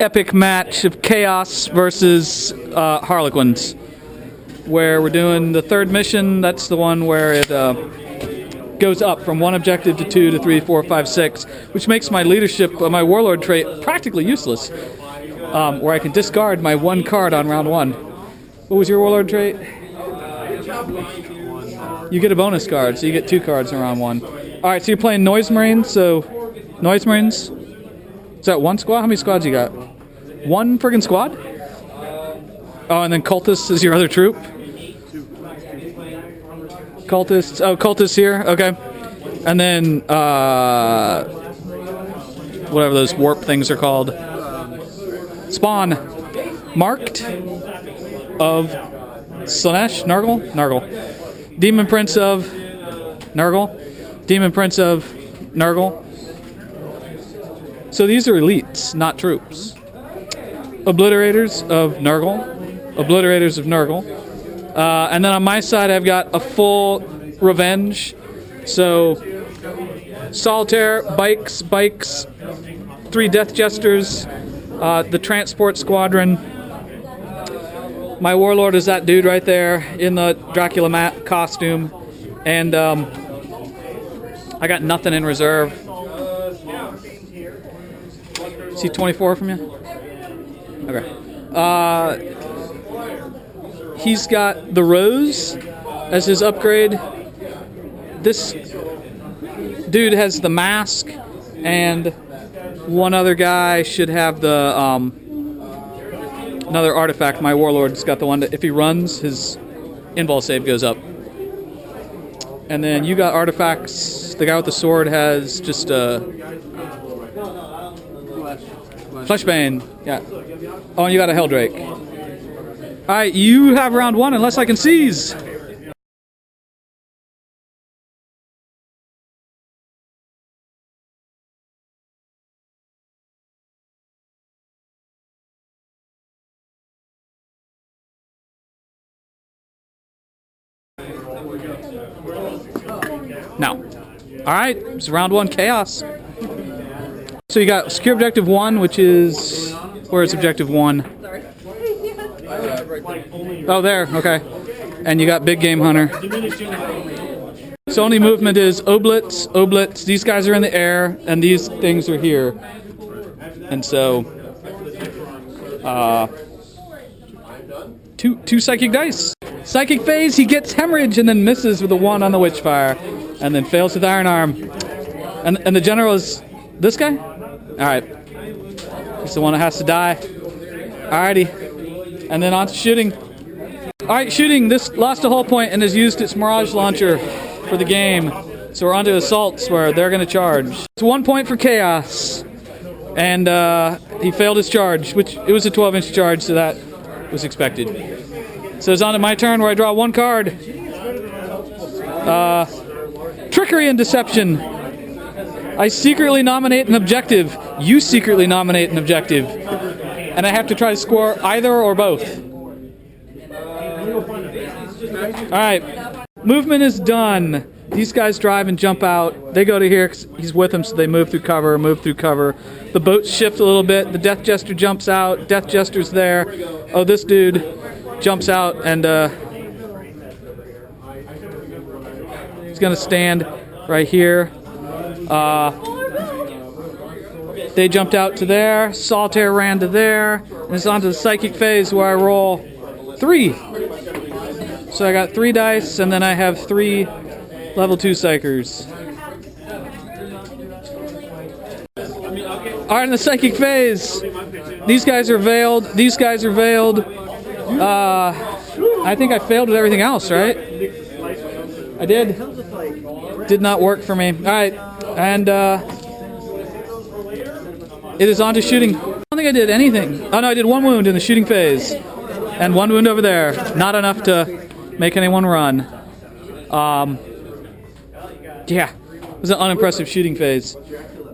epic match of Chaos versus Harlequins, where we're doing the third mission. That's the one where it goes up from one objective to 2 to 3, 4, 5, 6, which makes my leadership, my warlord trait, practically useless, where I can discard my one card on round 1. What was your warlord trait? You get a bonus card, so you get 2 cards in round 1. Alright, so you're playing Noise Marines, so Noise Marines. Is that one squad? How many squads you got? One friggin' squad? Oh, and then Cultists is your other troop? Cultists. Oh, Cultists here. Okay. And then, whatever those warp things are called. Spawn. Marked of Slanesh? Nurgle? Nurgle. Demon Prince of Nurgle. Demon Prince of Nurgle. So these are elites, not troops. Obliterators of Nurgle. Obliterators of Nurgle. And then on my side, I've got a full revenge. So, Solitaire, Bikes, 3 Death Jesters, the Transport Squadron. My warlord is that dude right there in the Dracula mat costume. And I got nothing in reserve. Is he 24 from you? Okay. He's got the Rose as his upgrade. This dude has the Mask, and one other guy should have the another artifact. My warlord's got the one that if he runs, his invul save goes up. And then you got artifacts. The guy with the sword has just Fleshbane. Yeah. Oh, and you got a Helldrake. Alright, you have round 1 unless I can seize. Now. Alright, it's round 1 Chaos. So you got secure objective 1, which is... Where is objective 1? Oh, there. Okay. And you got Big Game Hunter. So only movement is Oblits. These guys are in the air, and these things are here. And so... two psychic dice. Psychic phase, he gets hemorrhage and then misses with a 1 on the Witchfire. And then fails with Iron Arm. And the general is this guy? Alright. He's the one that has to die. Alrighty. And then on to shooting. Alright, shooting. This lost a hull point and has used its Mirage Launcher for the game. So we're on to assaults where they're going to charge. It's 1 point for Chaos. And he failed his charge, which it was a 12-inch charge, so that was expected. So it's on to my turn where I draw 1 card. Trickery and Deception. I secretly nominate an objective. You secretly nominate an objective. And I have to try to score either or both. Alright. Movement is done. These guys drive and jump out. They go to here because he's with them, so they move through cover. The boats shift a little bit. The Death Jester jumps out. Death Jester's there. Oh, this dude jumps out and he's going to stand right here. They jumped out to there. Solitaire ran to there. And it's on to the Psychic phase where I roll 3. So I got 3 dice, and then I have 3 level 2 Psychers. Alright, in the Psychic phase, these guys are veiled. I think I failed at everything else, right? I did. Did not work for me. Alright, and it is on to shooting. I don't think I did anything. Oh no, I did 1 wound in the shooting phase. And 1 wound over there. Not enough to make anyone run. Yeah, it was an unimpressive shooting phase.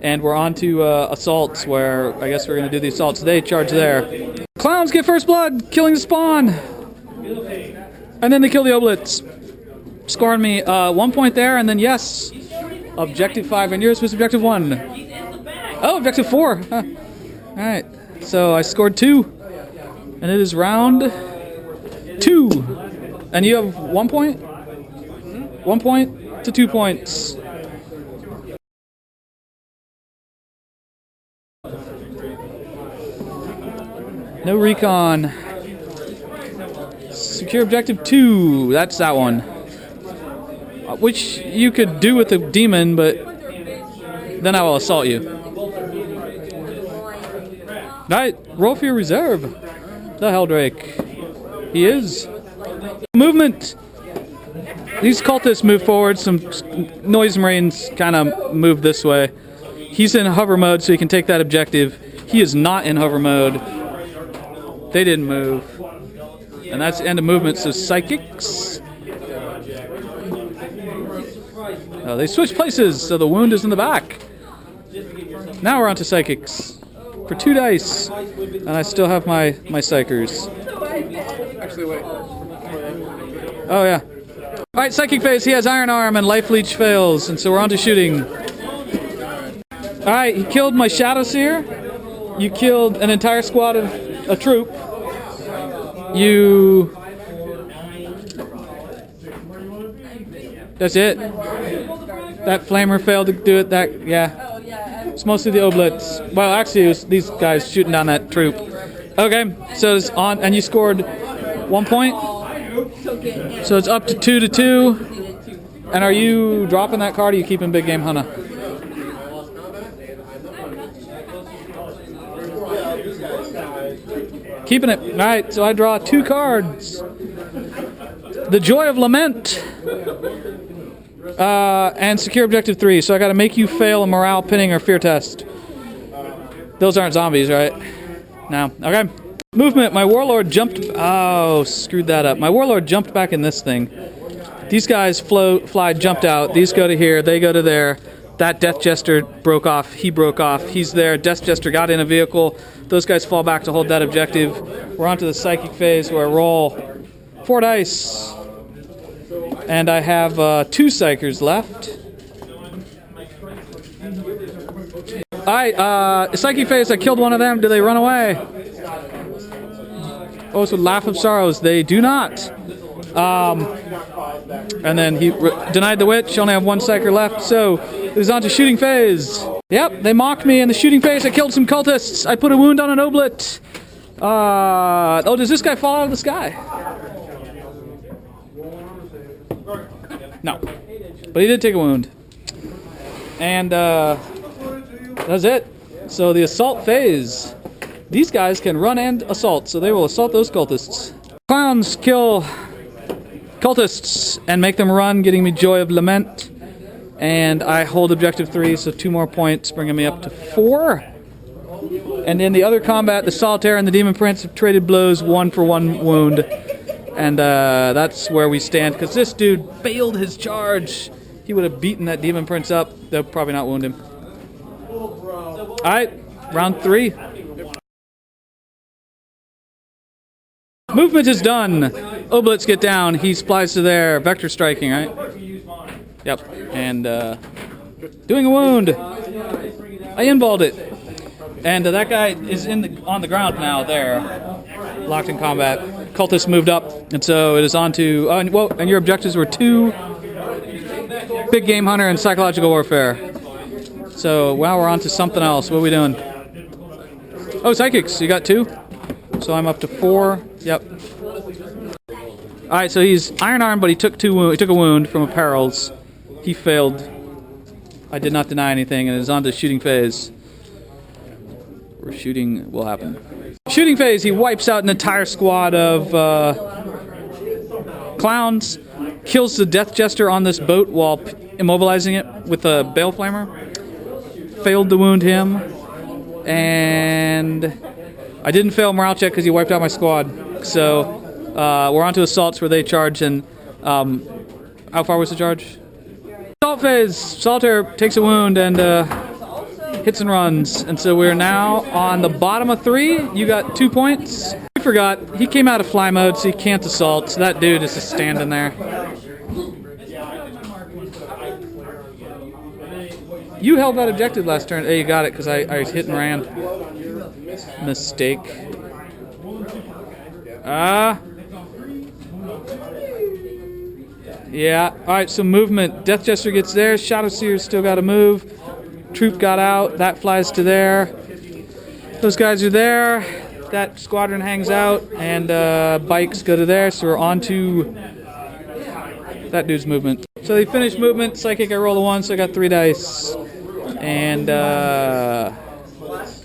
And we're on to assaults where I guess we're going to do the assaults. They charge there. Clowns get first blood, killing the spawn. And then they kill the Oblits. Scoring me 1 point there, and then yes. Objective 5, and yours was objective 1. Oh, objective 4. Huh. Alright. So I scored 2, and it is round 2. And you have 1 point? 1 point to 2 points. No recon. Secure objective 2. That's that one. Which you could do with the demon, but then I will assault you. Alright, roll for your reserve. The Helldrake. He is. Movement! These cultists move forward. Some noise marines kind of move this way. He's in hover mode, so he can take that objective. He is not in hover mode. They didn't move. And that's the end of movement, so psychics. Oh, they switched places, so the wound is in the back. Now we're on to psychics. For 2 dice. And I still have my psychers. Actually, wait. Oh, yeah. Alright, psychic phase. He has iron arm and life leech fails, and so we're on to shooting. Alright, he killed my Shadow Seer. You killed an entire squad of a troop. You... That's it. That flamer failed to do it. That, yeah. It's mostly the oblets. Well, actually, it was these guys shooting down that troop. Okay, so it's on, and you scored 1 point. So it's up to 2 to 2. And are you dropping that card, or are you keeping Big Game Hunter? Keeping it. Alright, so I draw 2 cards. The Joy of Lament. And secure objective 3. So I gotta make you fail a morale, pinning, or fear test. Those aren't zombies, right? No. Okay. Movement. My warlord jumped. Oh, screwed that up. My warlord jumped back in this thing. These guys fly, jumped out. These go to here. They go to there. That Death Jester broke off. He broke off. He's there. Death Jester got in a vehicle. Those guys fall back to hold that objective. We're on to the psychic phase where I roll 4 dice. And I have 2 psychers left. Alright, psychic phase, I killed one of them. Do they run away? Oh, so Laugh of Sorrows. They do not. And then he denied the witch. Only have 1 psyker left. So it was on to shooting phase. Yep, they mocked me in the shooting phase. I killed some cultists. I put a wound on an oblet. Oh, does this guy fall out of the sky? No. But he did take a wound. And that's it. So the assault phase. These guys can run and assault, so they will assault those cultists. Clowns kill cultists and make them run, getting me Joy of Lament. And I hold objective 3, so 2 more points, bringing me up to 4. And in the other combat, the Solitaire and the Demon Prince have traded blows, 1 for 1 wound. And that's where we stand, because this dude failed his charge. He would have beaten that Demon Prince up. They'll probably not wound him. Alright, round 3. Movement is done. Oblets get down. He flies to there. Vector striking, right? Yep. And doing a wound. I involved it. And that guy is on the ground now there. Locked in combat. Cultists moved up. And so it is on to... and your objectives were 2 Big Game Hunter and Psychological Warfare. So now we're on to something else. What are we doing? Oh, Psychics. You got 2? So I'm up to 4. Yep. Alright, so he's Iron Arm, but he took a wound from a Perils. He failed. I did not deny anything, and it is on to shooting phase. Where shooting will happen. Shooting phase, he wipes out an entire squad of clowns, kills the Death Jester on this boat while immobilizing it with a Bale Flamer. Failed to wound him. And I didn't fail morale check because he wiped out my squad. So we're on to assaults where they charge. And how far was the charge? Assault phase. Solitaire takes a wound and hits and runs. And so we're now on the bottom of 3. You got 2 points. I forgot. He came out of fly mode, so he can't assault. So that dude is just standing there. You held that objective last turn. Hey, you got it because I hit and ran. Mistake. Yeah. Alright, so movement. Death Jester gets there. Shadow Seer's still got to move. Troop got out. That flies to there. Those guys are there. That squadron hangs out. And bikes go to there. So we're on to that dude's movement. So they finish movement. Psychic, I roll a 1, so I got 3 dice. And,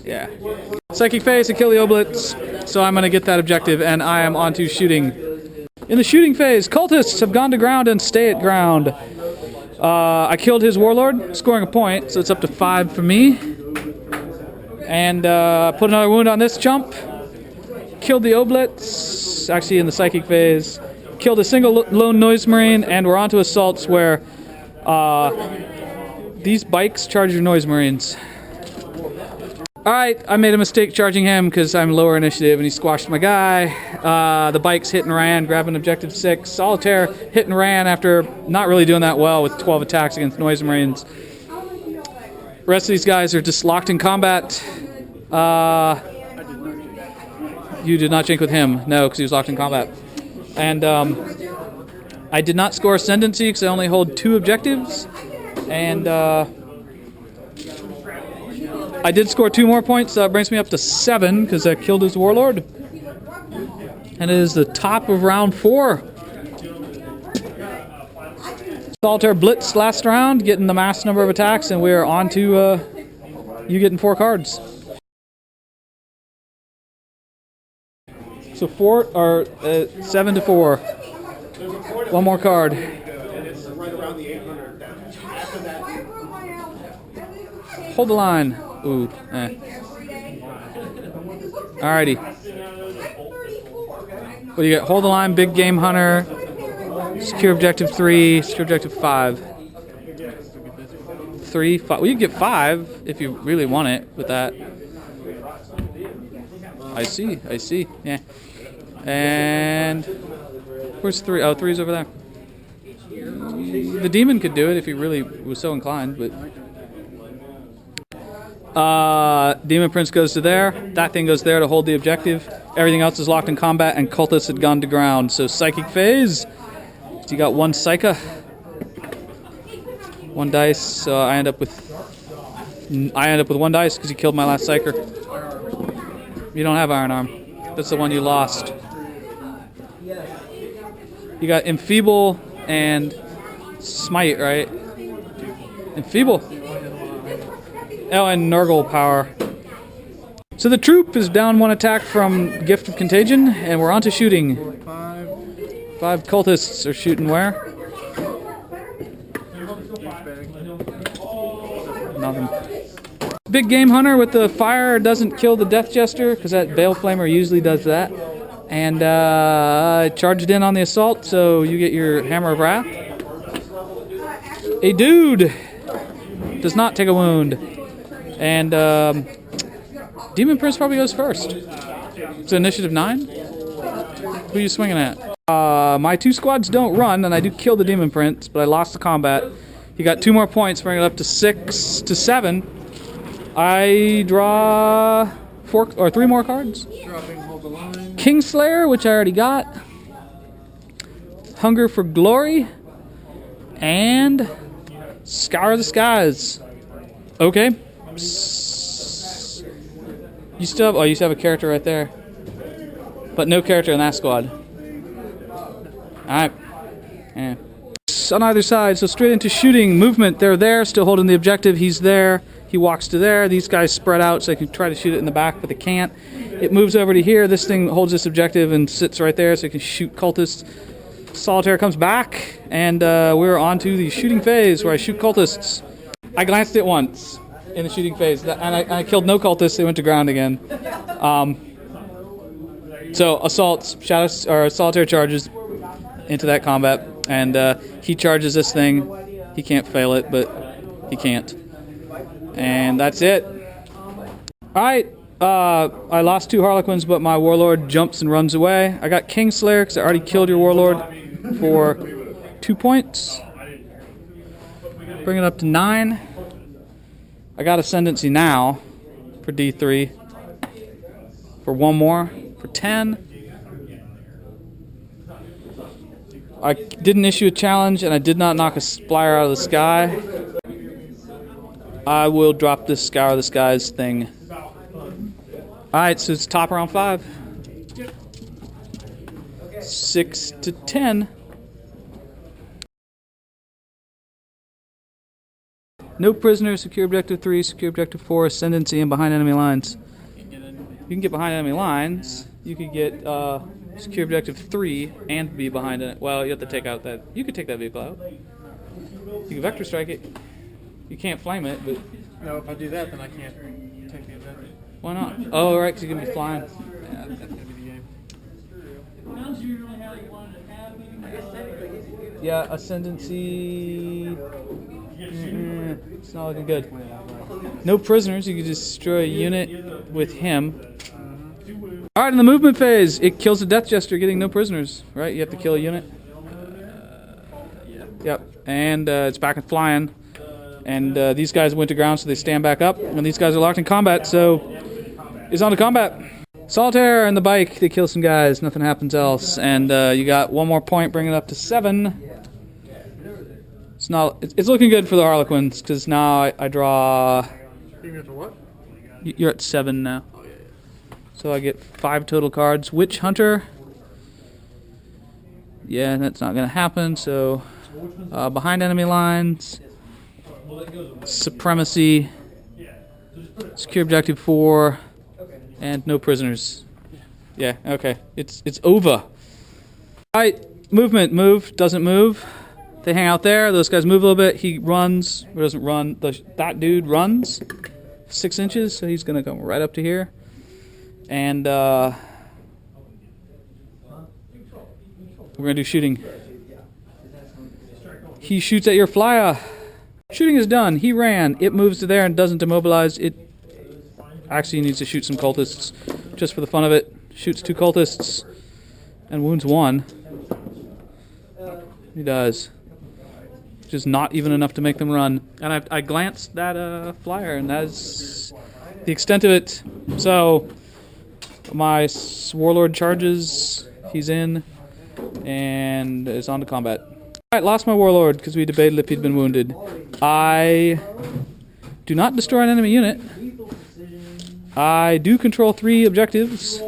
yeah. Psychic phase, I kill the Oblitz. So I'm going to get that objective, and I am on to shooting. In the shooting phase, cultists have gone to ground and stay at ground. I killed his warlord, scoring a point, so it's up to 5 for me. And put another wound on this chump. Killed the Oblitz, actually in the psychic phase. Killed a single lone noise marine, and we're on to assaults where these bikes charge your noise marines. Alright, I made a mistake charging him because I'm lower initiative and he squashed my guy. The bikes hit and ran, grabbing objective 6. Solitaire hit and ran after not really doing that well with 12 attacks against noise marines. The rest of these guys are just locked in combat. You did not jink with him. No, because he was locked in combat. And I did not score Ascendancy because I only hold 2 objectives. And I did score 2 more points, so that brings me up to 7 because I killed his warlord. And it is the top of round 4. Solitaire blitzed last round, getting the mass number of attacks, and we're on to you getting 4 cards. So 7 to 4. 1 more card. Hold the line. Ooh, Alrighty. What do you got? Hold the line, big game hunter. Secure objective 3, secure objective 5. 3, 5. Well, you can get 5 if you really want it with that. I see. Yeah. And where's 3? Oh, 3's over there. The demon could do it if he really was so inclined, but Demon Prince goes to there. That thing goes there to hold the objective. Everything else is locked in combat, and cultists had gone to ground. So psychic phase. So you got 1 psycha, 1 dice. So I end up with 1 dice because you killed my last psyker. You don't have Iron Arm. That's the one you lost. You got Enfeeble and Smite, right? Enfeeble. Oh, and Nurgle power. So the troop is down 1 attack from Gift of Contagion, and we're on to shooting. 5 cultists are shooting where? Nothing. Big Game Hunter with the fire doesn't kill the Death Jester, because that Bale Flamer usually does that. And charged in on the assault, so you get your Hammer of Wrath. A dude does not take a wound. And Demon Prince probably goes first. It's initiative 9. Who are you swinging at? My 2 squads don't run, and I do kill the Demon Prince, but I lost the combat. He got 2 more points, bringing it up to 6 to 7. I draw 3 more cards. Kingslayer, which I already got. Hunger for Glory. And Scour the Skies. Okay. You still have a character right there. But no character in that squad. Alright. Yeah. On either side, so straight into shooting. Movement, they're there, still holding the objective. He's there. He walks to there. These guys spread out so they can try to shoot it in the back, but they can't. It moves over to here. This thing holds this objective and sits right there so you can shoot cultists. Solitaire comes back, and we're on to the shooting phase where I shoot cultists. I glanced at once in the shooting phase, and I killed no cultists. They went to ground again. So assaults, shadows, or Solitaire charges into that combat, and he charges this thing. He can't fail it, but he can't. And that's it. Alright, I lost 2 Harlequins, but my warlord jumps and runs away. I got Kingslayer because I already killed your warlord for 2 points. Bring it up to 9. I got Ascendancy now for D3. For one more. For 10. I didn't issue a challenge, and I did not knock a Splyer out of the sky. I will drop this Scour the Skies thing. Alright, so it's top around 5. 6 to 10. No prisoners, secure objective 3, secure objective 4, ascendancy, and behind enemy lines. You can get behind enemy lines. You could get secure objective 3 and be behind it. Well, you have to take out that. You could take that vehicle out. You can vector strike it. You can't flame it, but. No, if I do that, then I can't take the advantage. Why not? Oh, right, because you're going to be flying. Yeah, that's gonna be the game. Yeah, ascendancy. It's not looking good. No prisoners. You can destroy a unit with him. Alright, in the movement phase, it kills the Death Jester, getting no prisoners. Right? You have to kill a unit. Yeah. Yep. And it's back and flying. And these guys went to ground, so they stand back up. And these guys are locked in combat, so it's on to combat. Solitaire and the bike, they kill some guys. Nothing happens else. And you got one more point, bringing it up to 7. It's not. It's looking good for the Harlequins, because now I draw. You're at what? You're at 7 now. So I get 5 total cards. Witch Hunter. Yeah, that's not going to happen. So behind enemy lines. Supremacy. Secure objective 4. And no prisoners. Yeah, okay. It's over. Alright, movement. Move. Doesn't move. They hang out there. Those guys move a little bit. He runs. Or doesn't run. That dude runs 6 inches. So he's going to come right up to here. And we're going to do shooting. He shoots at your flyer. Shooting is done. He ran. It moves to there and doesn't demobilize. It actually needs to shoot some cultists just for the fun of it. Shoots 2 cultists and wounds 1. He does. Which is not even enough to make them run. And I glanced that flyer, and that's the extent of it. So my Warlord charges. He's in and is on to combat. Alright, lost my Warlord because we debated if he'd been wounded. I do not destroy an enemy unit. I do control 3 objectives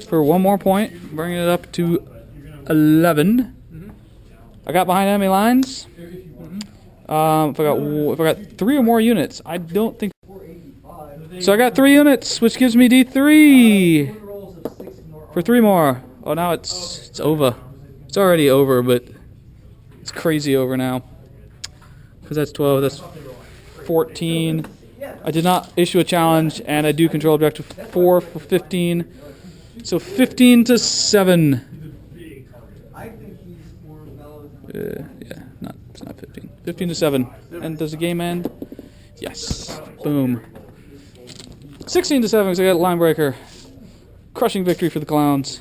for 1 more point, bringing it up to 11. I got behind enemy lines. If I got 3 or more units, I don't think. So I got 3 units, which gives me D3 for 3 more. Oh, now it's over. It's already over, but it's crazy over now. Because that's 12. That's 14. I did not issue a challenge, and I do control objective 4 for 15. So 15 to 7. Yeah, it's not 15. 15 to 7. And does the game end? Yes. Boom. 16 to 7 because I got line breaker. Crushing victory for the Clowns.